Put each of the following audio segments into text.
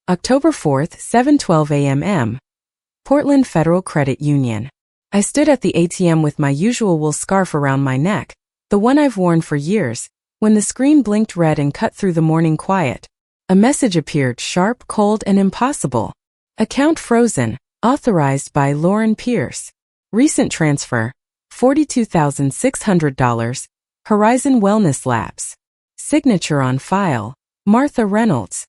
October 4th, 7:12 a.m. Portland Federal Credit Union. I stood at the ATM with my usual wool scarf around my neck, the one I've worn for years, when the screen blinked red and cut through the morning quiet. A message appeared, sharp, cold, and impossible. Account frozen, authorized by Lauren Pierce. Recent transfer, $42,600, Horizon Wellness Labs. Signature on file, Martha Reynolds.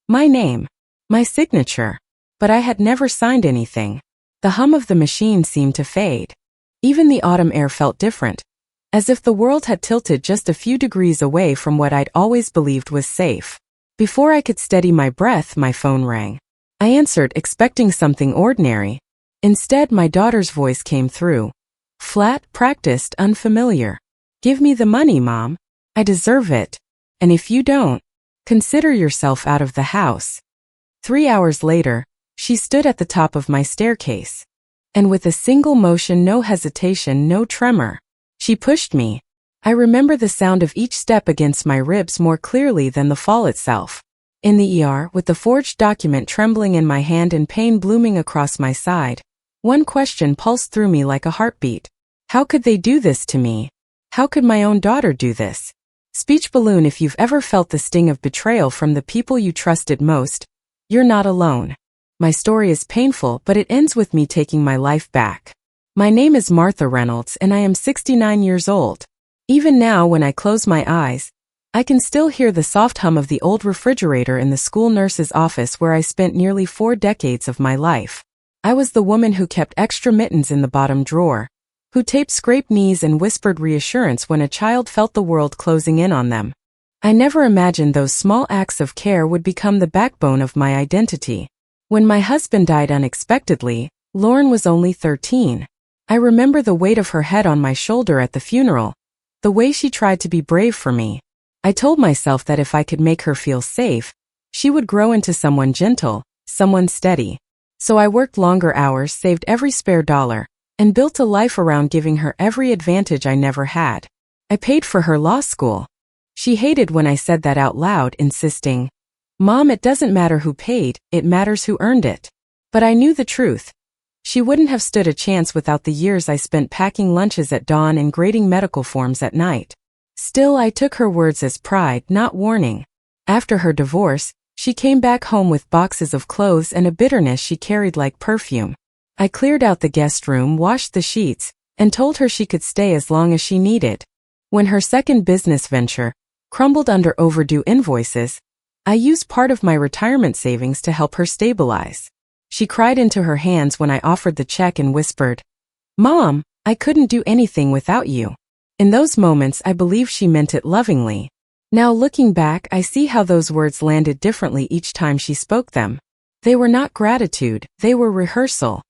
My name. My signature. But I had never signed anything. The hum of the machine seemed to fade. Even the autumn air felt different, as if the world had tilted just a few degrees away from what I'd always believed was safe. Before I could steady my breath, my phone rang. I answered, expecting something ordinary. Instead, my daughter's voice came through. Flat, practiced, unfamiliar. Give me the money, Mom. I deserve it. And if you don't, consider yourself out of the house. 3 hours later, she stood at the top of my staircase. And with a single motion, no hesitation, no tremor, she pushed me. I remember the sound of each step against my ribs more clearly than the fall itself. In the ER, with the forged document trembling in my hand and pain blooming across my side, one question pulsed through me like a heartbeat. How could they do this to me? How could my own daughter do this? Speech balloon. If you've ever felt the sting of betrayal from the people you trusted most, you're not alone. My story is painful, but it ends with me taking my life back. My name is Martha Reynolds, and I am 69 years old. Even now, when I close my eyes, I can still hear the soft hum of the old refrigerator in the school nurse's office where I spent nearly 4 decades of my life. I was the woman who kept extra mittens in the bottom drawer, who taped scraped knees and whispered reassurance when a child felt the world closing in on them. I never imagined those small acts of care would become the backbone of my identity. When my husband died unexpectedly, Lauren was only 13. I remember the weight of her head on my shoulder at the funeral, the way she tried to be brave for me. I told myself that if I could make her feel safe, she would grow into someone gentle, someone steady. So I worked longer hours, saved every spare dollar, and built a life around giving her every advantage I never had. I paid for her law school. She hated when I said that out loud, insisting, "Mom, it doesn't matter who paid, it matters who earned it." But I knew the truth. She wouldn't have stood a chance without the years I spent packing lunches at dawn and grading medical forms at night. Still, I took her words as pride, not warning. After her divorce, she came back home with boxes of clothes and a bitterness she carried like perfume. I cleared out the guest room, washed the sheets, and told her she could stay as long as she needed. When her second business venture crumbled under overdue invoices, I used part of my retirement savings to help her stabilize. She cried into her hands when I offered the check and whispered, "Mom, I couldn't do anything without you." In those moments, I believe she meant it lovingly. Now looking back, I see how those words landed differently each time she spoke them. They were not gratitude, they were rehearsal.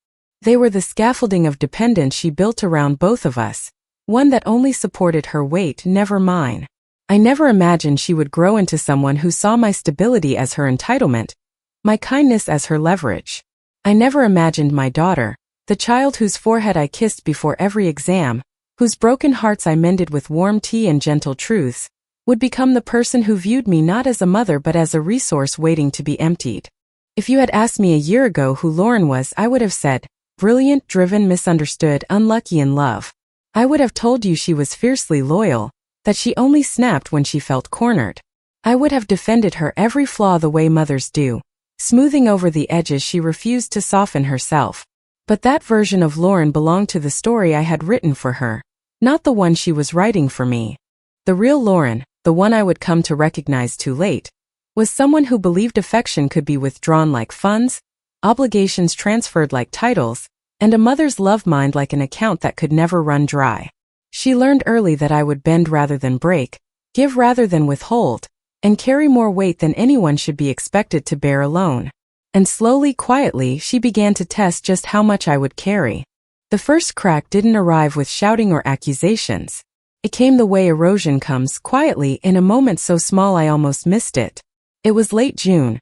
They were the scaffolding of dependence she built around both of us, one that only supported her weight, never mine. I never imagined she would grow into someone who saw my stability as her entitlement, my kindness as her leverage. I never imagined my daughter, the child whose forehead I kissed before every exam, whose broken hearts I mended with warm tea and gentle truths, would become the person who viewed me not as a mother but as a resource waiting to be emptied. If you had asked me a year ago who Lauren was, I would have said, brilliant, driven, misunderstood, unlucky in love. I would have told you she was fiercely loyal, that she only snapped when she felt cornered. I would have defended her every flaw the way mothers do, smoothing over the edges she refused to soften herself. But that version of Lauren belonged to the story I had written for her, not the one she was writing for me. The real Lauren, the one I would come to recognize too late, was someone who believed affection could be withdrawn like funds, obligations transferred like titles, and a mother's love mined like an account that could never run dry. She learned early that I would bend rather than break, give rather than withhold, and carry more weight than anyone should be expected to bear alone. And slowly, quietly, she began to test just how much I would carry. The first crack didn't arrive with shouting or accusations. It came the way erosion comes, quietly, in a moment so small I almost missed it. It was late June,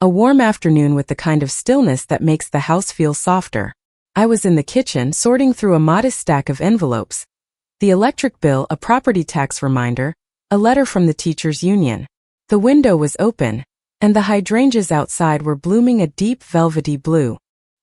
a warm afternoon with the kind of stillness that makes the house feel softer. I was in the kitchen, sorting through a modest stack of envelopes. The electric bill, a property tax reminder, a letter from the teachers' union. The window was open, and the hydrangeas outside were blooming a deep velvety blue.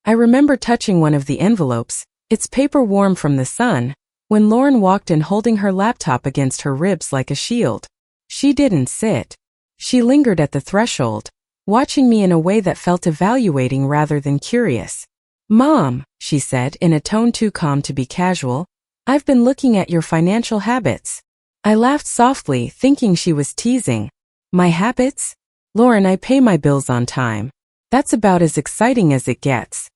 I remember touching one of the envelopes, its paper warm from the sun, when Lauren walked in holding her laptop against her ribs like a shield. She didn't sit. She lingered at the threshold, watching me in a way that felt evaluating rather than curious. "Mom," she said in a tone too calm to be casual, "I've been looking at your financial habits." I laughed softly, thinking she was teasing. "My habits? Lauren, I pay my bills on time. That's about as exciting as it gets."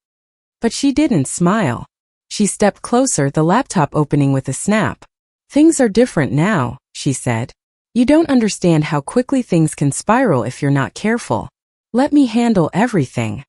But she didn't smile. She stepped closer, the laptop opening with a snap. "Things are different now," she said. "You don't understand how quickly things can spiral if you're not careful. Let me handle everything."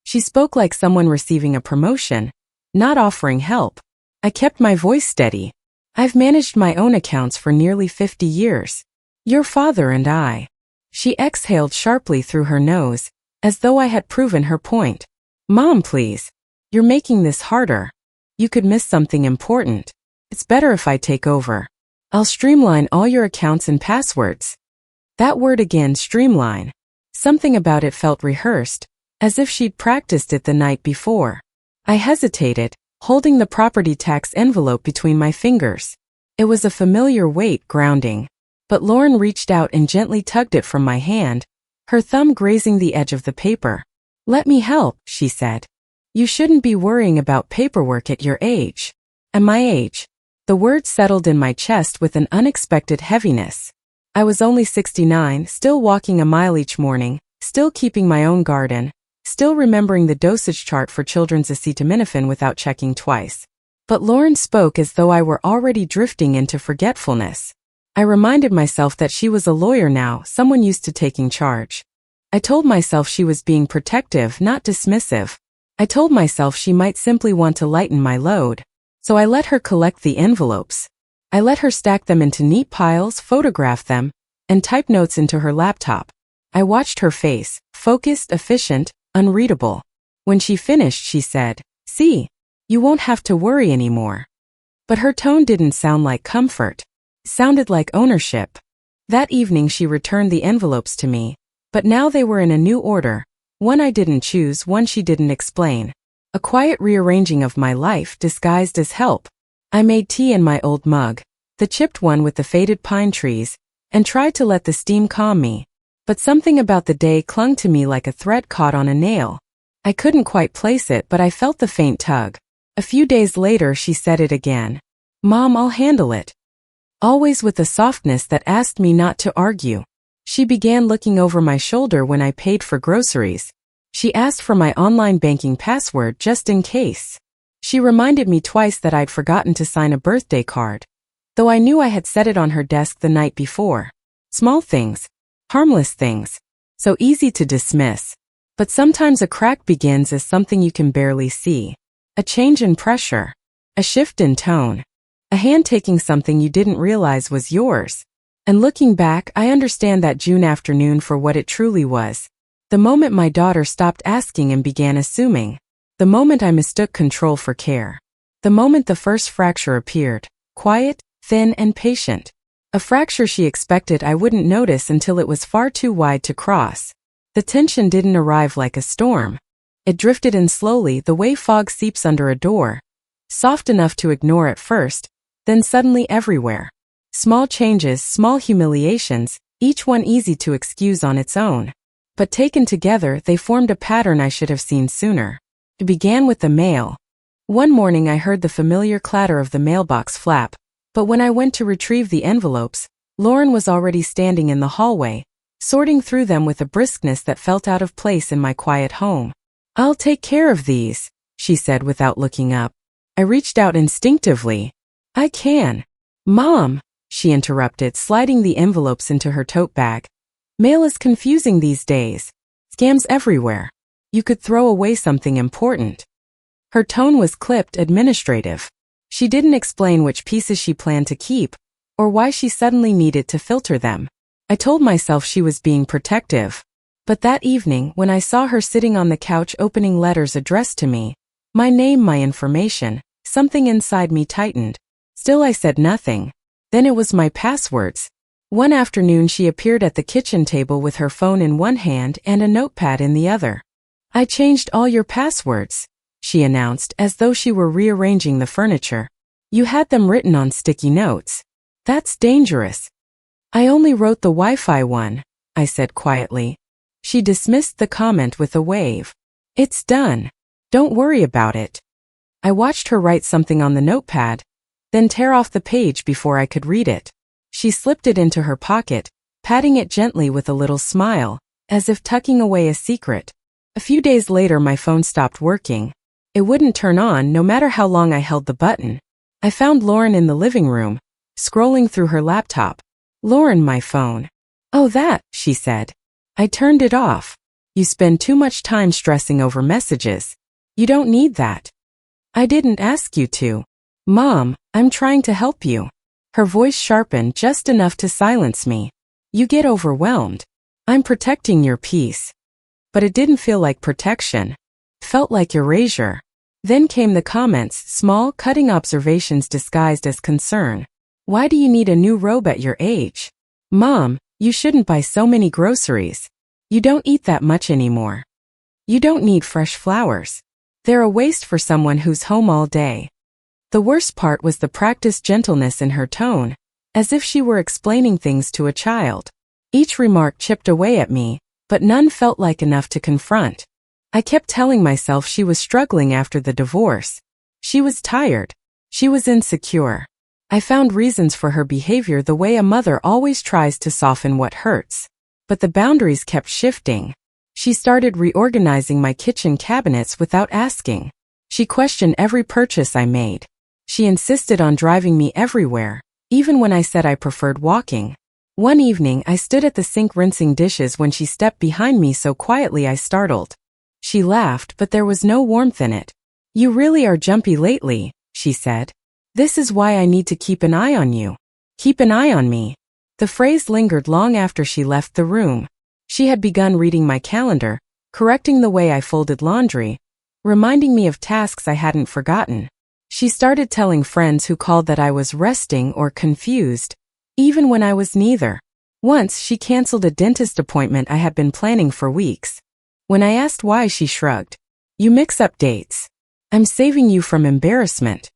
She spoke like someone receiving a promotion, not offering help. I kept my voice steady. "I've managed my own accounts for nearly 50 years. Your father and I." She exhaled sharply through her nose, as though I had proven her point. "Mom, please. You're making this harder. You could miss something important. It's better if I take over. I'll streamline all your accounts and passwords." That word again, streamline. Something about it felt rehearsed, as if she'd practiced it the night before. I hesitated, holding the property tax envelope between my fingers. It was a familiar weight, grounding. But Lauren reached out and gently tugged it from my hand, her thumb grazing the edge of the paper. "Let me help," she said. "You shouldn't be worrying about paperwork at your age." At my age? The word settled in my chest with an unexpected heaviness. I was only 69, still walking a mile each morning, still keeping my own garden, still remembering the dosage chart for children's acetaminophen without checking twice. But Lauren spoke as though I were already drifting into forgetfulness. I reminded myself that she was a lawyer now, someone used to taking charge. I told myself she was being protective, not dismissive. I told myself she might simply want to lighten my load. So I let her collect the envelopes. I let her stack them into neat piles, photograph them, and type notes into her laptop. I watched her face, focused, efficient, unreadable. When she finished, she said, "See, you won't have to worry anymore." But her tone didn't sound like comfort. It sounded like ownership. That evening she returned the envelopes to me, but now they were in a new order, one I didn't choose, one she didn't explain. A quiet rearranging of my life disguised as help. I made tea in my old mug, the chipped one with the faded pine trees, and tried to let the steam calm me. But something about the day clung to me like a thread caught on a nail. I couldn't quite place it, but I felt the faint tug. A few days later she said it again. "Mom, I'll handle it." Always with a softness that asked me not to argue. She began looking over my shoulder when I paid for groceries. She asked for my online banking password just in case. She reminded me twice that I'd forgotten to sign a birthday card, though I knew I had set it on her desk the night before. Small things, harmless things, so easy to dismiss. But sometimes a crack begins as something you can barely see. A change in pressure, a shift in tone, a hand taking something you didn't realize was yours. And looking back, I understand that June afternoon for what it truly was. The moment my daughter stopped asking and began assuming. The moment I mistook control for care. The moment the first fracture appeared, quiet, thin, and patient. A fracture she expected I wouldn't notice until it was far too wide to cross. The tension didn't arrive like a storm. It drifted in slowly, the way fog seeps under a door, soft enough to ignore at first, then suddenly everywhere. Small changes, small humiliations, each one easy to excuse on its own. But taken together, they formed a pattern I should have seen sooner. It began with the mail. One morning I heard the familiar clatter of the mailbox flap, but when I went to retrieve the envelopes, Lauren was already standing in the hallway, sorting through them with a briskness that felt out of place in my quiet home. "I'll take care of these," she said without looking up. I reached out instinctively. "I can." "Mom," she interrupted, sliding the envelopes into her tote bag. "Mail is confusing these days. Scams everywhere. You could throw away something important." Her tone was clipped, administrative. She didn't explain which pieces she planned to keep, or why she suddenly needed to filter them. I told myself she was being protective. But that evening, when I saw her sitting on the couch opening letters addressed to me, my name, my information, something inside me tightened. Still I said nothing. Then it was my passwords. One afternoon she appeared at the kitchen table with her phone in one hand and a notepad in the other. "I changed all your passwords," she announced as though she were rearranging the furniture. "You had them written on sticky notes. That's dangerous." "I only wrote the Wi-Fi one," I said quietly. She dismissed the comment with a wave. "It's done. Don't worry about it." I watched her write something on the notepad, then tear off the page before I could read it. She slipped it into her pocket, patting it gently with a little smile, as if tucking away a secret. A few days later my phone stopped working. It wouldn't turn on no matter how long I held the button. I found Lauren in the living room, scrolling through her laptop. "Lauren, my phone." "Oh, that," she said. "I turned it off. You spend too much time stressing over messages. You don't need that." "I didn't ask you to." "Mom, I'm trying to help you." Her voice sharpened just enough to silence me. "You get overwhelmed. I'm protecting your peace." But it didn't feel like protection. It felt like erasure. Then came the comments, small, cutting observations disguised as concern. "Why do you need a new robe at your age?" "Mom, you shouldn't buy so many groceries. You don't eat that much anymore." "You don't need fresh flowers. They're a waste for someone who's home all day." The worst part was the practiced gentleness in her tone, as if she were explaining things to a child. Each remark chipped away at me, but none felt like enough to confront. I kept telling myself she was struggling after the divorce. She was tired. She was insecure. I found reasons for her behavior the way a mother always tries to soften what hurts. But the boundaries kept shifting. She started reorganizing my kitchen cabinets without asking. She questioned every purchase I made. She insisted on driving me everywhere, even when I said I preferred walking. One evening I stood at the sink rinsing dishes when she stepped behind me so quietly I startled. She laughed, but there was no warmth in it. "You really are jumpy lately," she said. "This is why I need to keep an eye on you." "Keep an eye on me." The phrase lingered long after she left the room. She had begun reading my calendar, correcting the way I folded laundry, reminding me of tasks I hadn't forgotten. She started telling friends who called that I was resting or confused, even when I was neither. Once she canceled a dentist appointment I had been planning for weeks. When I asked why, she shrugged. "You mix up dates. I'm saving you from embarrassment."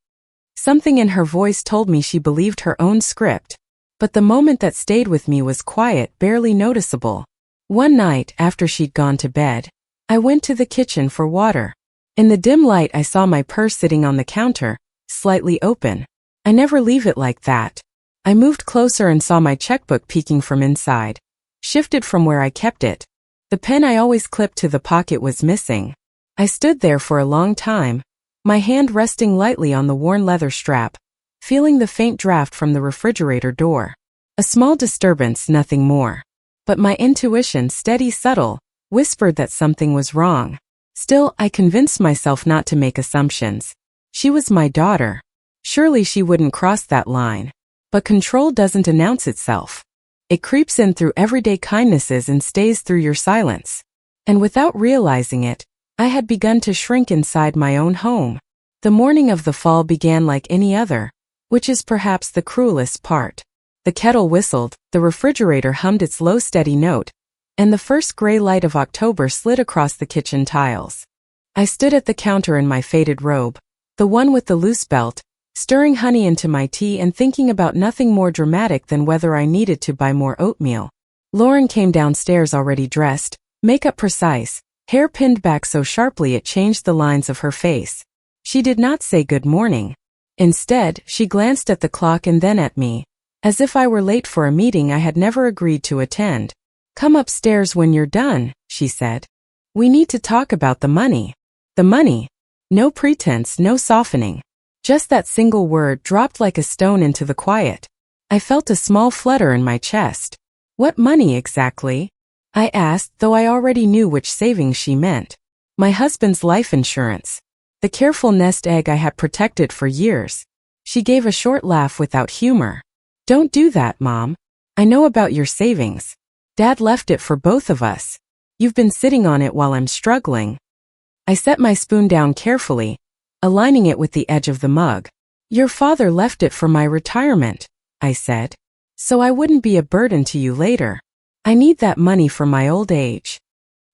Something in her voice told me she believed her own script. But the moment that stayed with me was quiet, barely noticeable. One night, after she'd gone to bed, I went to the kitchen for water. In the dim light I saw my purse sitting on the counter, slightly open. I never leave it like that. I moved closer and saw my checkbook peeking from inside, shifted from where I kept it. The pen I always clipped to the pocket was missing. I stood there for a long time, my hand resting lightly on the worn leather strap, feeling the faint draft from the refrigerator door. A small disturbance, nothing more. But my intuition, steady, subtle, whispered that something was wrong. Still, I convinced myself not to make assumptions. She was my daughter. Surely she wouldn't cross that line. But control doesn't announce itself. It creeps in through everyday kindnesses and stays through your silence. And without realizing it, I had begun to shrink inside my own home. The morning of the fall began like any other, which is perhaps the cruelest part. The kettle whistled, the refrigerator hummed its low steady note, and the first gray light of October slid across the kitchen tiles. I stood at the counter in my faded robe, the one with the loose belt, stirring honey into my tea and thinking about nothing more dramatic than whether I needed to buy more oatmeal. Lauren came downstairs already dressed, makeup precise, hair pinned back so sharply it changed the lines of her face. She did not say good morning. Instead, she glanced at the clock and then at me, as if I were late for a meeting I had never agreed to attend. "Come upstairs when you're done," she said. "We need to talk about the money." The money. No pretense, no softening. Just that single word dropped like a stone into the quiet. I felt a small flutter in my chest. "What money exactly?" I asked, though I already knew which savings she meant. My husband's life insurance. The careful nest egg I had protected for years. She gave a short laugh without humor. "Don't do that, Mom. I know about your savings. Dad left it for both of us. You've been sitting on it while I'm struggling." I set my spoon down carefully, aligning it with the edge of the mug. "Your father left it for my retirement," I said. so I wouldn't be a burden to you later. I need that money for my old age."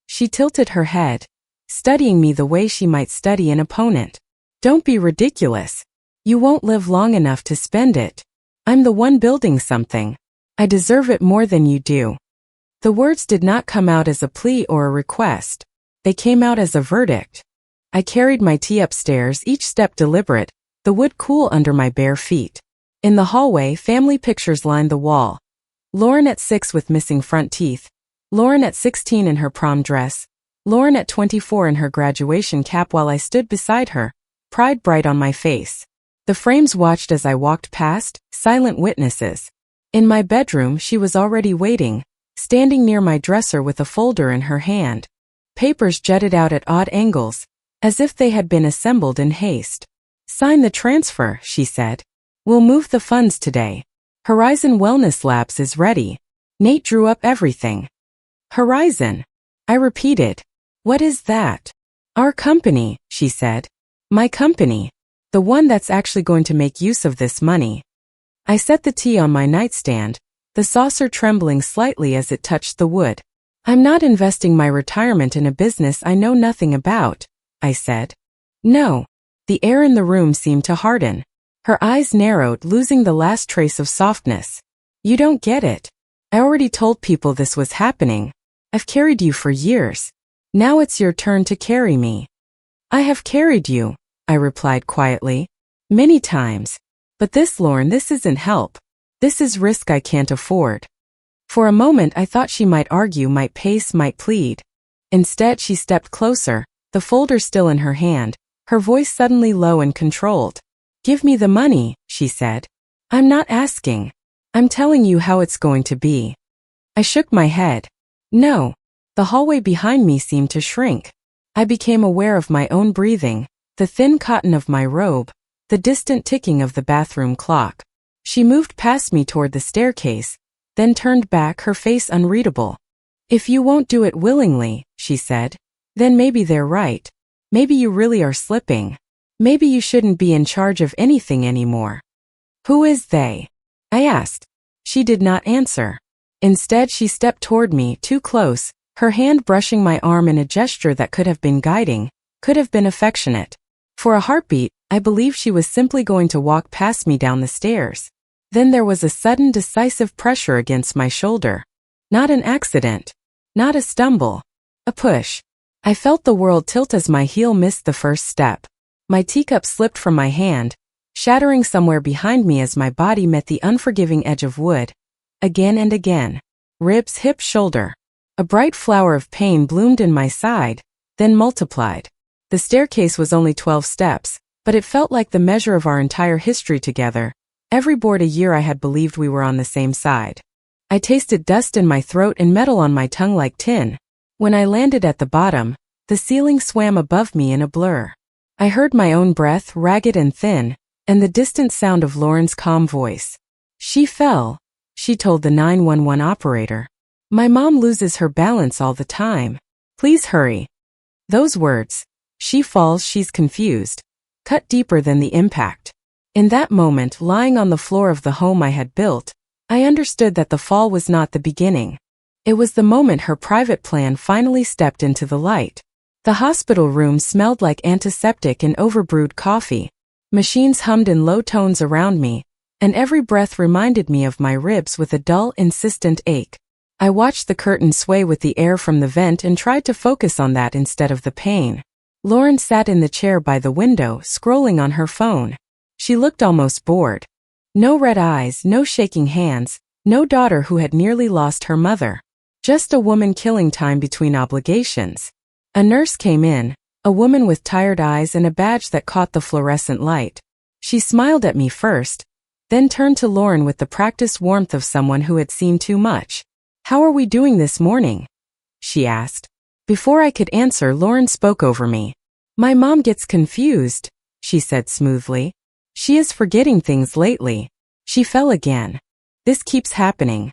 She tilted her head, studying me the way she might study an opponent. "Don't be ridiculous. You won't live long enough to spend it. I'm the one building something. I deserve it more than you do." The words did not come out as a plea or a request. They came out as a verdict. I carried my tea upstairs, each step deliberate, the wood cool under my bare feet. In the hallway, family pictures lined the wall. Lauren at 6 with missing front teeth. Lauren at 16 in her prom dress. Lauren at 24 in her graduation cap while I stood beside her, pride bright on my face. The frames watched as I walked past, silent witnesses. In my bedroom, she was already waiting, standing near my dresser with a folder in her hand. Papers jutted out at odd angles, as if they had been assembled in haste. "Sign the transfer," she said. "We'll move the funds today. Horizon Wellness Labs is ready." Nate drew up everything. "Horizon?" I repeated. "What is that?" "Our company," she said. "My company. The one that's actually going to make use of this money." I set the tea on my nightstand, the saucer trembling slightly as it touched the wood. "I'm not investing my retirement in a business I know nothing about," I said. "No." The air in the room seemed to harden. Her eyes narrowed, losing the last trace of softness. "You don't get it. I already told people this was happening. I've carried you for years. Now it's your turn to carry me." "I have carried you," I replied quietly. "Many times. But this, Lauren, this isn't help. This is risk I can't afford." For a moment I thought she might argue, might pace, might plead. Instead she stepped closer, the folder still in her hand, her voice suddenly low and controlled. "Give me the money," she said. "I'm not asking. I'm telling you how it's going to be." I shook my head. "No." The hallway behind me seemed to shrink. I became aware of my own breathing, the thin cotton of my robe, the distant ticking of the bathroom clock. She moved past me toward the staircase, then turned back, her face unreadable. "If you won't do it willingly," she said, "then maybe they're right. Maybe you really are slipping. Maybe you shouldn't be in charge of anything anymore." "Who is they?" I asked. She did not answer. Instead, she stepped toward me, too close, her hand brushing my arm in a gesture that could have been guiding, could have been affectionate. For a heartbeat, I believed she was simply going to walk past me down the stairs. Then there was a sudden, decisive pressure against my shoulder. Not an accident. Not a stumble. A push. I felt the world tilt as my heel missed the first step. My teacup slipped from my hand, shattering somewhere behind me as my body met the unforgiving edge of wood. Again and again. Ribs, hip, shoulder. A bright flower of pain bloomed in my side, then multiplied. The staircase was only 12 steps, but it felt like the measure of our entire history together. Every board a year I had believed we were on the same side. I tasted dust in my throat and metal on my tongue like tin. When I landed at the bottom, the ceiling swam above me in a blur. I heard my own breath, ragged and thin, and the distant sound of Lauren's calm voice. "She fell," she told the 911 operator. "My mom loses her balance all the time. Please hurry." Those words, "She falls, she's confused," cut deeper than the impact. In that moment, lying on the floor of the home I had built, I understood that the fall was not the beginning. It was the moment her private plan finally stepped into the light. The hospital room smelled like antiseptic and overbrewed coffee. Machines hummed in low tones around me, and every breath reminded me of my ribs with a dull, insistent ache. I watched the curtain sway with the air from the vent and tried to focus on that instead of the pain. Lauren sat in the chair by the window, scrolling on her phone. She looked almost bored. No red eyes, no shaking hands, no daughter who had nearly lost her mother. Just a woman killing time between obligations. A nurse came in, a woman with tired eyes and a badge that caught the fluorescent light. She smiled at me first, then turned to Lauren with the practiced warmth of someone who had seen too much. "How are we doing this morning?" she asked. Before I could answer, Lauren spoke over me. "My mom gets confused," she said smoothly. "She is forgetting things lately. She fell again. This keeps happening.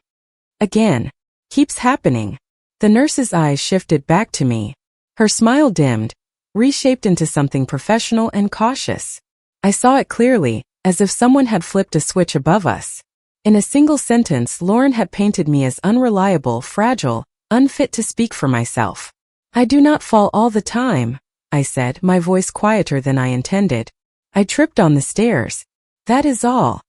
Again. Keeps happening." The nurse's eyes shifted back to me. Her smile dimmed, reshaped into something professional and cautious. I saw it clearly, as if someone had flipped a switch above us. In a single sentence, Lauren had painted me as unreliable, fragile, unfit to speak for myself. "I do not fall all the time," I said, my voice quieter than I intended. "I tripped on the stairs. That is all."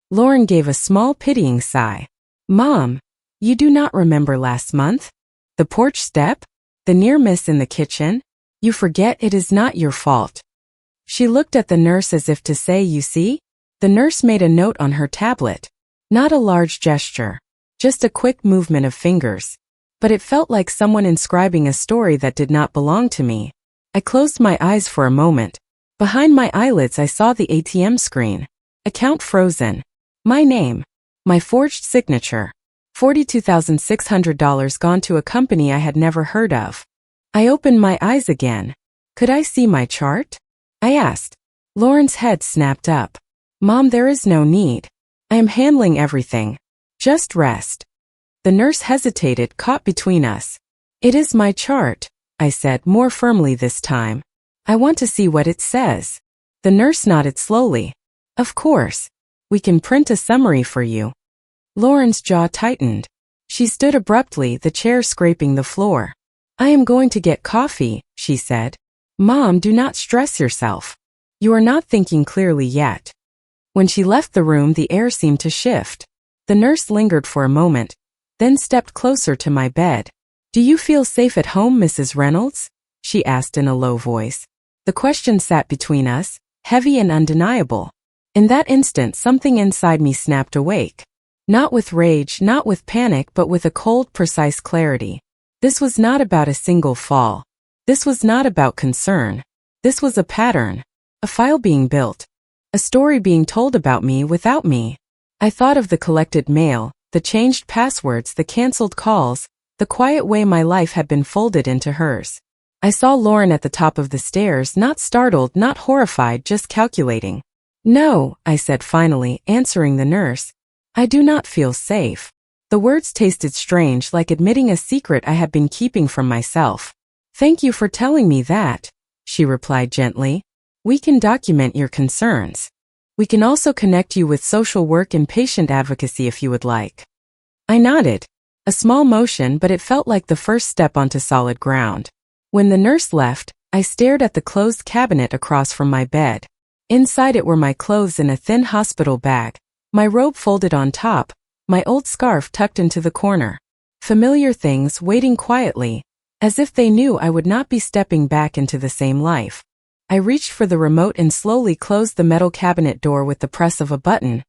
Lauren gave a small pitying sigh. "Mom, you do not remember last month? The porch step? The near miss in the kitchen? You forget it is not your fault." She looked at the nurse as if to say, "You see?" The nurse made a note on her tablet. Not a large gesture, just a quick movement of fingers. But it felt like someone inscribing a story that did not belong to me. I closed my eyes for a moment. Behind my eyelids I saw the ATM screen. Account frozen. My name. My forged signature. $42,600 gone to a company I had never heard of. I opened my eyes again. "Could I see my chart?" I asked. Lauren's head snapped up. "Mom, there is no need. I am handling everything. Just rest." The nurse hesitated, caught between us. "It is my chart," I said more firmly this time. "I want to see what it says." The nurse nodded slowly. "Of course. We can print a summary for you." Lauren's jaw tightened. She stood abruptly, the chair scraping the floor. "I am going to get coffee," she said. "Mom, do not stress yourself. You are not thinking clearly yet." When she left the room, the air seemed to shift. The nurse lingered for a moment, then stepped closer to my bed. "Do you feel safe at home, Mrs. Reynolds?" she asked in a low voice. The question sat between us, heavy and undeniable. In that instant, something inside me snapped awake. Not with rage, not with panic, but with a cold, precise clarity. This was not about a single fall. This was not about concern. This was a pattern. A file being built. A story being told about me without me. I thought of the collected mail, the changed passwords, the canceled calls, the quiet way my life had been folded into hers. I saw Lauren at the top of the stairs, not startled, not horrified, just calculating. "No," I said finally, answering the nurse. "I do not feel safe." The words tasted strange, like admitting a secret I had been keeping from myself. "Thank you for telling me that," she replied gently. "We can document your concerns. We can also connect you with social work and patient advocacy if you would like." I nodded. A small motion, but it felt like the first step onto solid ground. When the nurse left, I stared at the closed cabinet across from my bed. Inside it were my clothes in a thin hospital bag, my robe folded on top, my old scarf tucked into the corner. Familiar things waiting quietly, as if they knew I would not be stepping back into the same life. I reached for the remote and slowly closed the metal cabinet door with the press of a button.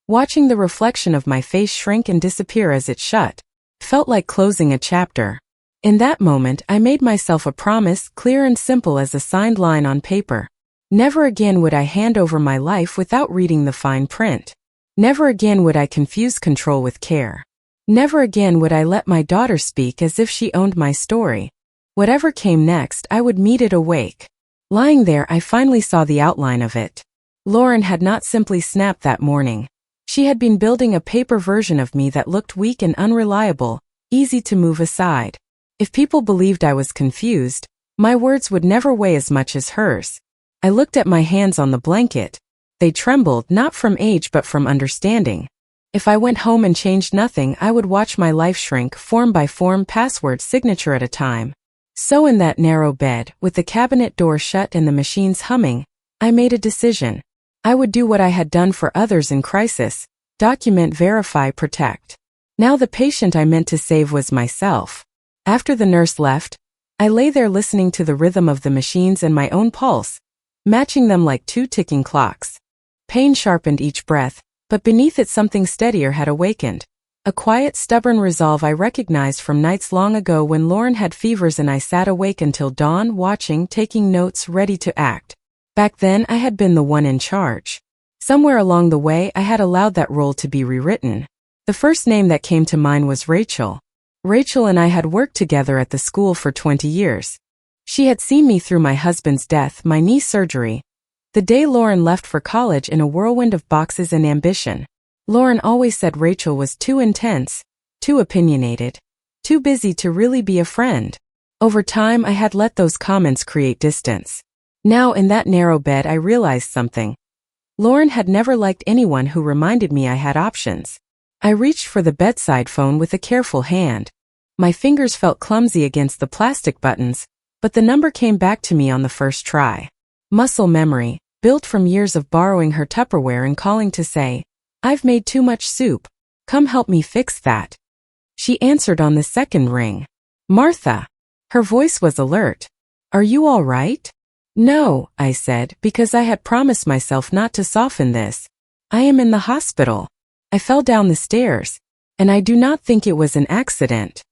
Watching the reflection of my face shrink and disappear as it shut, felt like closing a chapter. In that moment, I made myself a promise, clear and simple as a signed line on paper. Never again would I hand over my life without reading the fine print. Never again would I confuse control with care. Never again would I let my daughter speak as if she owned my story. Whatever came next, I would meet it awake. Lying there, I finally saw the outline of it. Lauren had not simply snapped that morning. She had been building a paper version of me that looked weak and unreliable, easy to move aside. If people believed I was confused, my words would never weigh as much as hers. I looked at my hands on the blanket. They trembled, not from age but from understanding. If I went home and changed nothing, I would watch my life shrink, form by form, password, signature at a time. So in that narrow bed, with the cabinet door shut and the machines humming, I made a decision. I would do what I had done for others in crisis: document, verify, protect. Now the patient I meant to save was myself. After the nurse left, I lay there listening to the rhythm of the machines and my own pulse, matching them like two ticking clocks. Pain sharpened each breath, but beneath it something steadier had awakened. A quiet, stubborn resolve I recognized from nights long ago when Lauren had fevers and I sat awake until dawn, watching, taking notes, ready to act. Back then, I had been the one in charge. Somewhere along the way, I had allowed that role to be rewritten. The first name that came to mind was Rachel. Rachel and I had worked together at the school for 20 years. She had seen me through my husband's death, my knee surgery, the day Lauren left for college in a whirlwind of boxes and ambition. Lauren always said Rachel was too intense, too opinionated, too busy to really be a friend. Over time, I had let those comments create distance. Now, in that narrow bed, I realized something. Lauren had never liked anyone who reminded me I had options. I reached for the bedside phone with a careful hand. My fingers felt clumsy against the plastic buttons, but the number came back to me on the first try. Muscle memory, built from years of borrowing her Tupperware and calling to say, "I've made too much soup. Come help me fix that." She answered on the second ring. "Martha." Her voice was alert. "Are you all right?" "No," I said, because I had promised myself not to soften this. "I am in the hospital. I fell down the stairs, and I do not think it was an accident."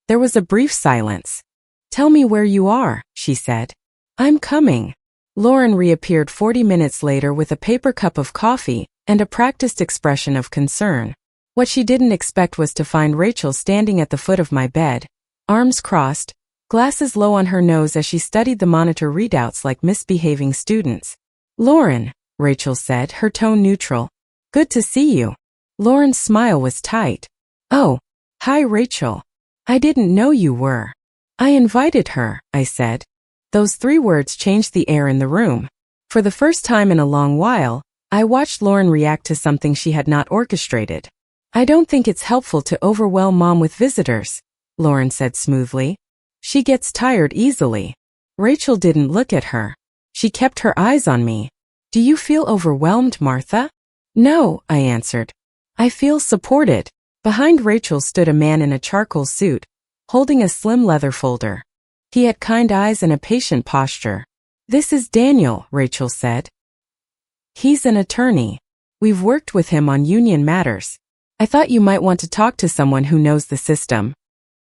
There was a brief silence. "Tell me where you are," she said. "I'm coming." Lauren reappeared 40 minutes later with a paper cup of coffee and a practiced expression of concern. What she didn't expect was to find Rachel standing at the foot of my bed, arms crossed, glasses low on her nose as she studied the monitor readouts like misbehaving students. "Lauren," Rachel said, her tone neutral. "Good to see you." Lauren's smile was tight. "Oh, hi Rachel. I didn't know you were." "I invited her," I said. Those 3 words changed the air in the room. For the first time in a long while, I watched Lauren react to something she had not orchestrated. "I don't think it's helpful to overwhelm Mom with visitors," Lauren said smoothly. "She gets tired easily." Rachel didn't look at her. She kept her eyes on me. "Do you feel overwhelmed, Martha?" "No," I answered. "I feel supported." Behind Rachel stood a man in a charcoal suit, holding a slim leather folder. He had kind eyes and a patient posture. "This is Daniel," Rachel said. "He's an attorney. We've worked with him on union matters. I thought you might want to talk to someone who knows the system."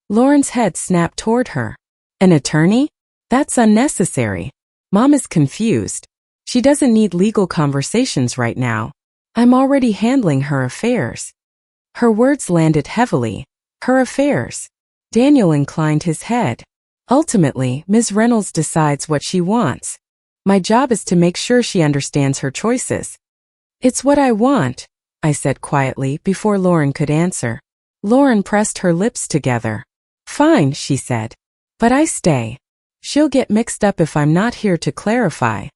Lauren's head snapped toward her. "An attorney? That's unnecessary. Mom is confused. She doesn't need legal conversations right now. I'm already handling her affairs." Her words landed heavily. Her affairs. Daniel inclined his head. "Ultimately, Ms. Reynolds decides what she wants. My job is to make sure she understands her choices." "It's what I want," I said quietly before Lauren could answer. Lauren pressed her lips together. "Fine," she said. "But I stay. She'll get mixed up if I'm not here to clarify."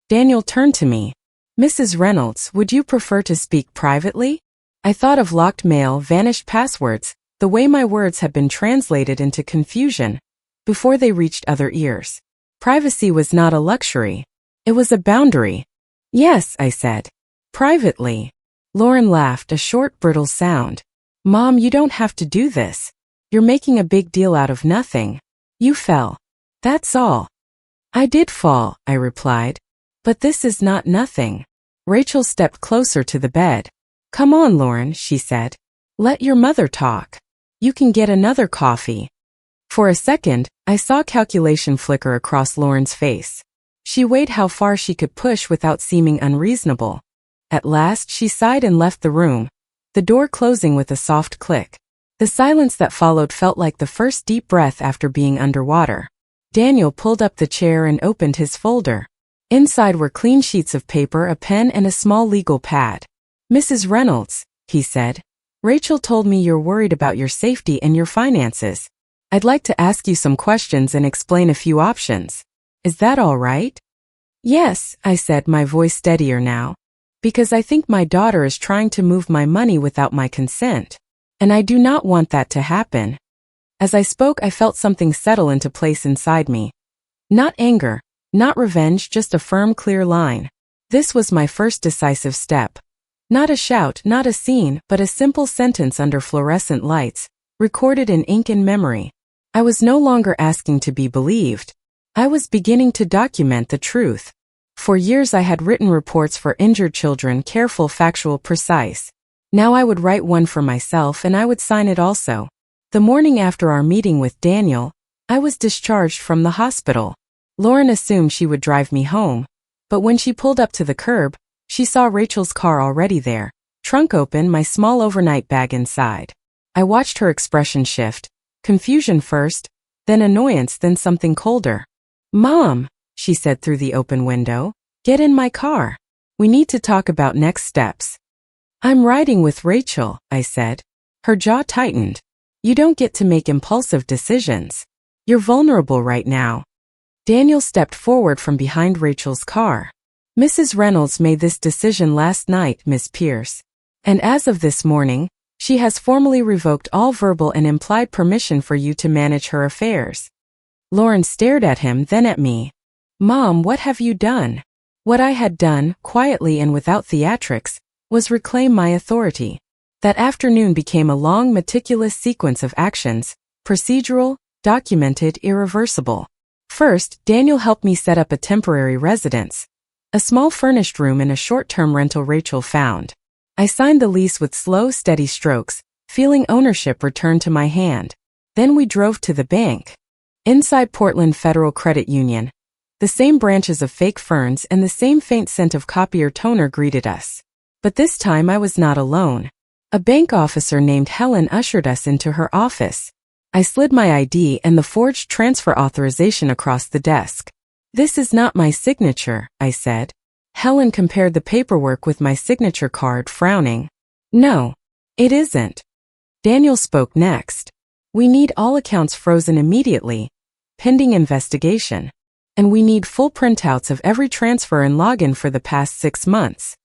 Daniel turned to me. "Mrs. Reynolds, would you prefer to speak privately?" I thought of locked mail, vanished passwords, the way my words had been translated into confusion before they reached other ears. Privacy was not a luxury. It was a boundary. "Yes," I said. "Privately." Lauren laughed, a short, brittle sound. "Mom, you don't have to do this. You're making a big deal out of nothing. You fell. That's all." "I did fall," I replied. "But this is not nothing." Rachel stepped closer to the bed. "Come on, Lauren," she said. "Let your mother talk. You can get another coffee." For a second, I saw calculation flicker across Lauren's face. She weighed how far she could push without seeming unreasonable. At last, she sighed and left the room, the door closing with a soft click. The silence that followed felt like the first deep breath after being underwater. Daniel pulled up the chair and opened his folder. Inside were clean sheets of paper, a pen, and a small legal pad. "Mrs. Reynolds," he said, "Rachel told me you're worried about your safety and your finances. I'd like to ask you some questions and explain a few options. Is that all right?" "Yes," I said, my voice steadier now. "Because I think my daughter is trying to move my money without my consent. And I do not want that to happen." As I spoke, I felt something settle into place inside me. Not anger, not revenge, just a firm, clear line. This was my first decisive step. Not a shout, not a scene, but a simple sentence under fluorescent lights, recorded in ink and memory. I was no longer asking to be believed. I was beginning to document the truth. For years I had written reports for injured children, careful, factual, precise. Now I would write one for myself, and I would sign it also. The morning after our meeting with Daniel, I was discharged from the hospital. Lauren assumed she would drive me home, but when she pulled up to the curb, she saw Rachel's car already there, trunk open, my small overnight bag inside. I watched her expression shift. Confusion first, then annoyance, then something colder. "Mom," she said through the open window, "get in my car. We need to talk about next steps." "I'm riding with Rachel," I said. Her jaw tightened. "You don't get to make impulsive decisions. You're vulnerable right now." Daniel stepped forward from behind Rachel's car. "Mrs. Reynolds made this decision last night, Miss Pierce. And as of this morning, She has formally revoked all verbal and implied permission for you to manage her affairs." Lauren stared at him, then at me. "Mom, what have you done?" What I had done, quietly and without theatrics, was reclaim my authority. That afternoon became a long, meticulous sequence of actions, procedural, documented, irreversible. First, Daniel helped me set up a temporary residence, a small furnished room in a short-term rental Rachel found. I signed the lease with slow, steady strokes, feeling ownership return to my hand. Then we drove to the bank. Inside Portland Federal Credit Union, the same branches of fake ferns and the same faint scent of copier toner greeted us. But this time I was not alone. A bank officer named Helen ushered us into her office. I slid my ID and the forged transfer authorization across the desk. "This is not my signature," I said. Helen compared the paperwork with my signature card, frowning. "No, it isn't." Daniel spoke next. "We need all accounts frozen immediately, pending investigation. And we need full printouts of every transfer and login for the past 6 months."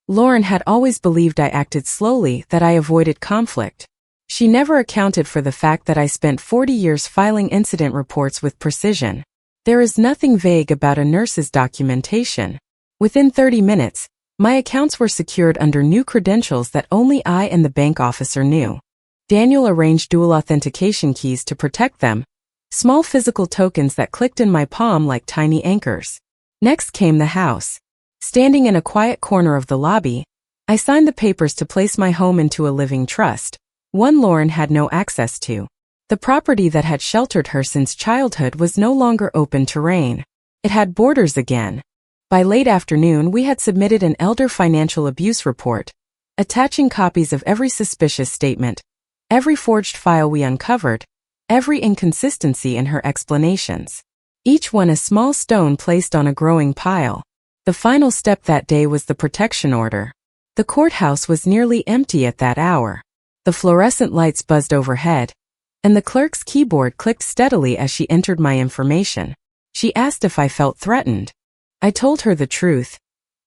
Lauren had always believed I acted slowly, that I avoided conflict. She never accounted for the fact that I spent 40 years filing incident reports with precision. There is nothing vague about a nurse's documentation. Within 30 minutes, my accounts were secured under new credentials that only I and the bank officer knew. Daniel arranged dual authentication keys to protect them, small physical tokens that clicked in my palm like tiny anchors. Next came the house. Standing in a quiet corner of the lobby, I signed the papers to place my home into a living trust, one Lauren had no access to. The property that had sheltered her since childhood was no longer open terrain. It had borders again. By late afternoon, we had submitted an elder financial abuse report, attaching copies of every suspicious statement, every forged file we uncovered, every inconsistency in her explanations. Each one a small stone placed on a growing pile. The final step that day was the protection order. The courthouse was nearly empty at that hour. The fluorescent lights buzzed overhead, and the clerk's keyboard clicked steadily as she entered my information. She asked if I felt threatened. I told her the truth.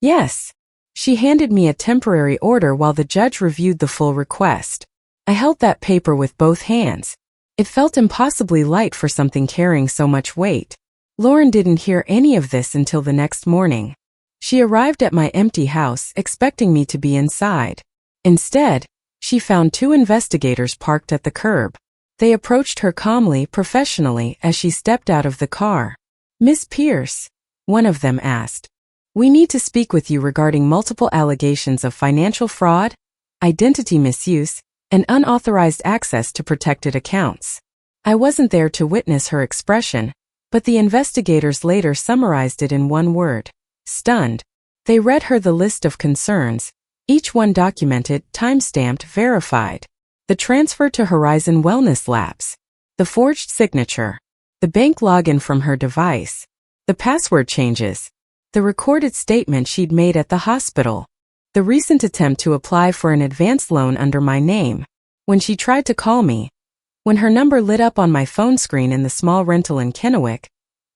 Yes. She handed me a temporary order while the judge reviewed the full request. I held that paper with both hands. It felt impossibly light for something carrying so much weight. Lauren didn't hear any of this until the next morning. She arrived at my empty house expecting me to be inside. Instead, she found 2 investigators parked at the curb. They approached her calmly, professionally, as she stepped out of the car. "Miss Pierce," one of them asked, "we need to speak with you regarding multiple allegations of financial fraud, identity misuse, and unauthorized access to protected accounts." I wasn't there to witness her expression, but the investigators later summarized it in one word: stunned. They read her the list of concerns, each one documented, time-stamped, verified. The transfer to Horizon Wellness Labs, the forged signature, the bank login from her device, the password changes, the recorded statement she'd made at the hospital, the recent attempt to apply for an advance loan under my name. When she tried to call me, when her number lit up on my phone screen in the small rental in Kennewick,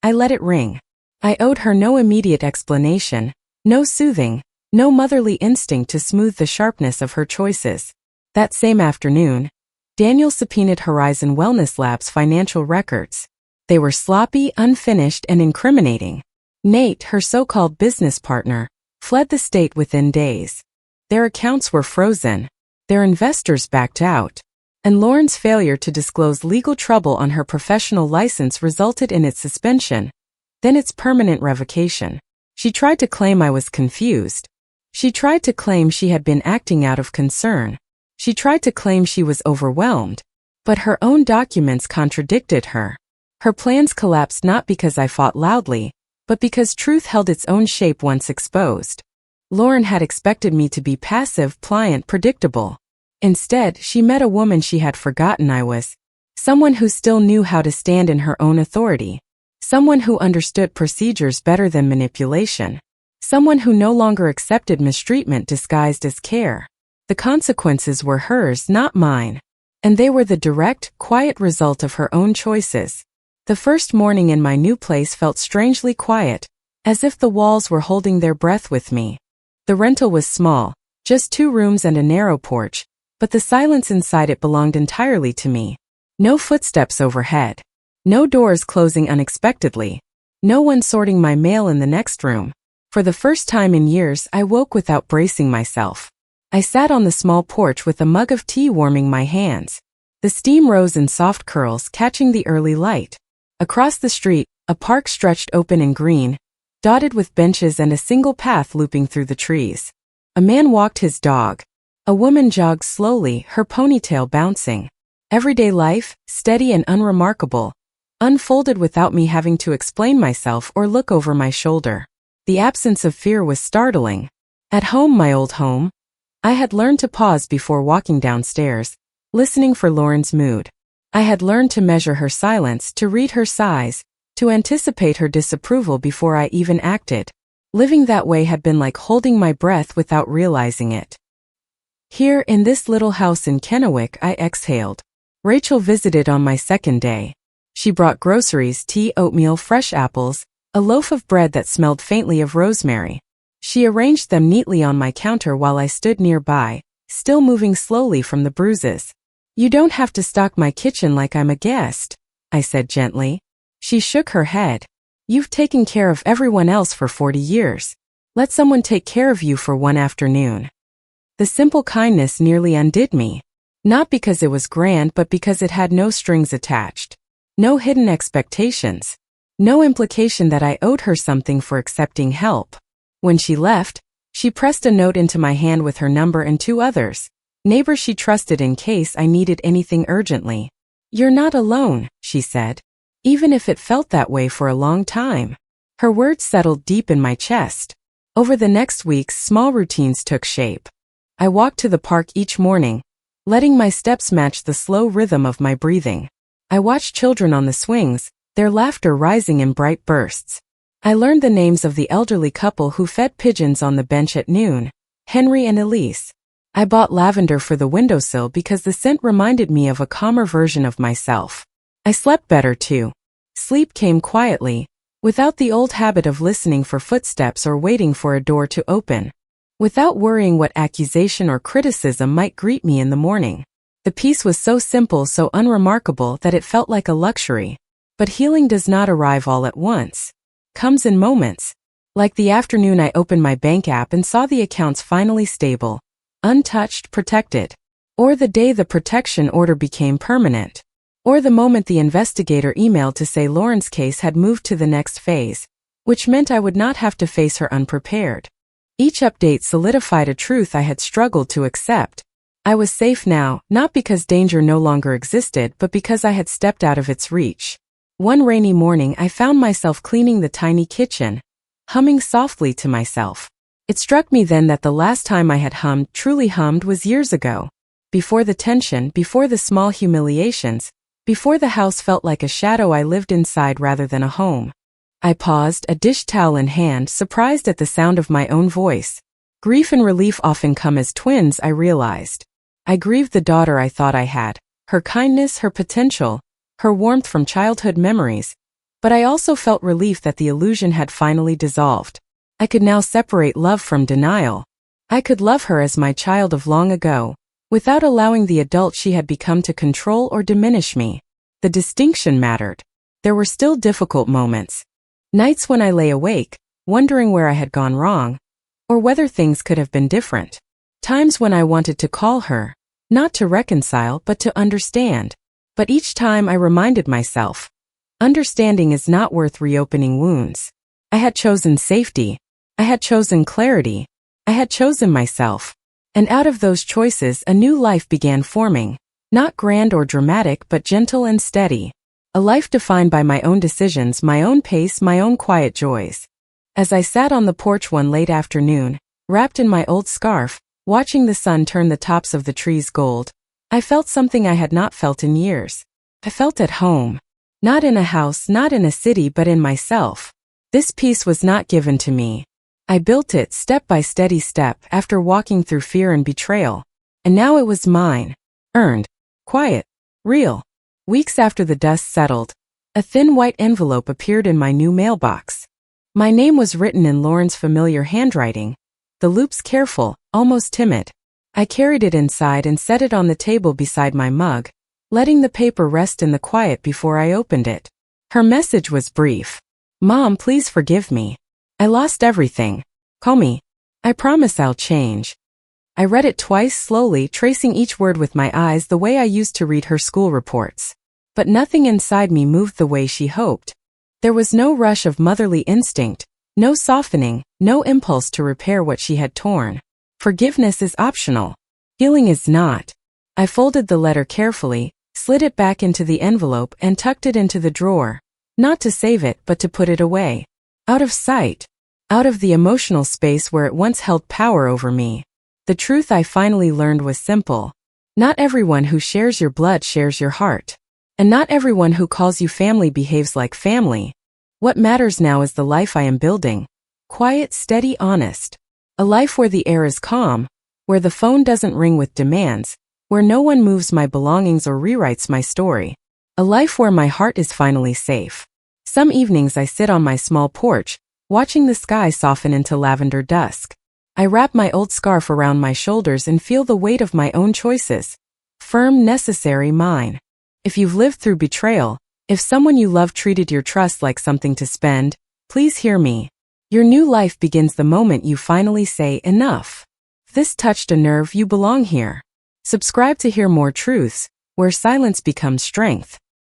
I let it ring. I owed her no immediate explanation, no soothing, no motherly instinct to smooth the sharpness of her choices. That same afternoon, Daniel subpoenaed Horizon Wellness Lab's financial records. They were sloppy, unfinished, and incriminating. Nate, her so-called business partner, fled the state within days. Their accounts were frozen. Their investors backed out. And Lauren's failure to disclose legal trouble on her professional license resulted in its suspension, then its permanent revocation. She tried to claim I was confused. She tried to claim she had been acting out of concern. She tried to claim she was overwhelmed. But her own documents contradicted her. Her plans collapsed not because I fought loudly, but because truth held its own shape once exposed. Lauren had expected me to be passive, pliant, predictable. Instead, she met a woman she had forgotten I was. Someone who still knew how to stand in her own authority. Someone who understood procedures better than manipulation. Someone who no longer accepted mistreatment disguised as care. The consequences were hers, not mine. And they were the direct, quiet result of her own choices. The first morning in my new place felt strangely quiet, as if the walls were holding their breath with me. The rental was small, just 2 rooms and a narrow porch, but the silence inside it belonged entirely to me. No footsteps overhead. No doors closing unexpectedly. No one sorting my mail in the next room. For the first time in years, I woke without bracing myself. I sat on the small porch with a mug of tea warming my hands. The steam rose in soft curls, catching the early light. Across the street, a park stretched open and green, dotted with benches and a single path looping through the trees. A man walked his dog. A woman jogged slowly, her ponytail bouncing. Everyday life, steady and unremarkable, unfolded without me having to explain myself or look over my shoulder. The absence of fear was startling. At home, my old home, I had learned to pause before walking downstairs, listening for Lauren's mood. I had learned to measure her silence, to read her sighs, to anticipate her disapproval before I even acted. Living that way had been like holding my breath without realizing it. Here, in this little house in Kennewick, I exhaled. Rachel visited on my second day. She brought groceries, tea, oatmeal, fresh apples, a loaf of bread that smelled faintly of rosemary. She arranged them neatly on my counter while I stood nearby, still moving slowly from the bruises. "You don't have to stock my kitchen like I'm a guest," I said gently. She shook her head. "You've taken care of everyone else for 40 years. Let someone take care of you for one afternoon." The simple kindness nearly undid me. Not because it was grand, but because it had no strings attached. No hidden expectations. No implication that I owed her something for accepting help. When she left, she pressed a note into my hand with her number and 2 others, neighbors she trusted in case I needed anything urgently. "You're not alone," she said, even if it felt that way for a long time. Her words settled deep in my chest. Over the next weeks, small routines took shape. I walked to the park each morning, letting my steps match the slow rhythm of my breathing. I watched children on the swings, their laughter rising in bright bursts. I learned the names of the elderly couple who fed pigeons on the bench at noon, Henry and Elise. I bought lavender for the windowsill because the scent reminded me of a calmer version of myself. I slept better too. Sleep came quietly, without the old habit of listening for footsteps or waiting for a door to open. Without worrying what accusation or criticism might greet me in the morning. The peace was so simple, so unremarkable that it felt like a luxury. But healing does not arrive all at once. Comes in moments. Like the afternoon I opened my bank app and saw the accounts finally stable, untouched, protected. Or the day the protection order became permanent. Or the moment the investigator emailed to say Lauren's case had moved to the next phase, which meant I would not have to face her unprepared. Each update solidified a truth I had struggled to accept. I was safe now, not because danger no longer existed, but because I had stepped out of its reach. One rainy morning I found myself cleaning the tiny kitchen, humming softly to myself. It struck me then that the last time I had hummed, truly hummed, was years ago. Before the tension, before the small humiliations, before the house felt like a shadow I lived inside rather than a home. I paused, a dish towel in hand, surprised at the sound of my own voice. Grief and relief often come as twins, I realized. I grieved the daughter I thought I had, her kindness, her potential, her warmth from childhood memories, but I also felt relief that the illusion had finally dissolved. I could now separate love from denial. I could love her as my child of long ago, without allowing the adult she had become to control or diminish me. The distinction mattered. There were still difficult moments. Nights when I lay awake, wondering where I had gone wrong, or whether things could have been different. Times when I wanted to call her, not to reconcile but to understand. But each time I reminded myself, understanding is not worth reopening wounds. I had chosen safety. I had chosen clarity. I had chosen myself. And out of those choices a new life began forming, not grand or dramatic but gentle and steady. A life defined by my own decisions, my own pace, my own quiet joys. As I sat on the porch one late afternoon, wrapped in my old scarf, watching the sun turn the tops of the trees gold, I felt something I had not felt in years. I felt at home. Not in a house, not in a city, but in myself. This peace was not given to me. I built it step by steady step after walking through fear and betrayal. And now it was mine. Earned. Quiet. Real. Weeks after the dust settled, a thin white envelope appeared in my new mailbox. My name was written in Lauren's familiar handwriting, the loops careful, almost timid. I carried it inside and set it on the table beside my mug, letting the paper rest in the quiet before I opened it. Her message was brief. Mom, please forgive me. I lost everything. Call me. I promise I'll change. I read it twice slowly, tracing each word with my eyes the way I used to read her school reports. But nothing inside me moved the way she hoped. There was no rush of motherly instinct, no softening, no impulse to repair what she had torn. Forgiveness is optional. Healing is not. I folded the letter carefully, slid it back into the envelope and tucked it into the drawer, not to save it but to put it away. Out of sight. Out of the emotional space where it once held power over me. The truth I finally learned was simple. Not everyone who shares your blood shares your heart. And not everyone who calls you family behaves like family. What matters now is the life I am building. Quiet, steady, honest. A life where the air is calm, where the phone doesn't ring with demands, where no one moves my belongings or rewrites my story. A life where my heart is finally safe. Some evenings I sit on my small porch, watching the sky soften into lavender dusk. I wrap my old scarf around my shoulders and feel the weight of my own choices. Firm, necessary, mine. If you've lived through betrayal, if someone you love treated your trust like something to spend, please hear me. Your new life begins the moment you finally say enough. If this touched a nerve, you belong here. Subscribe to hear more truths, where silence becomes strength.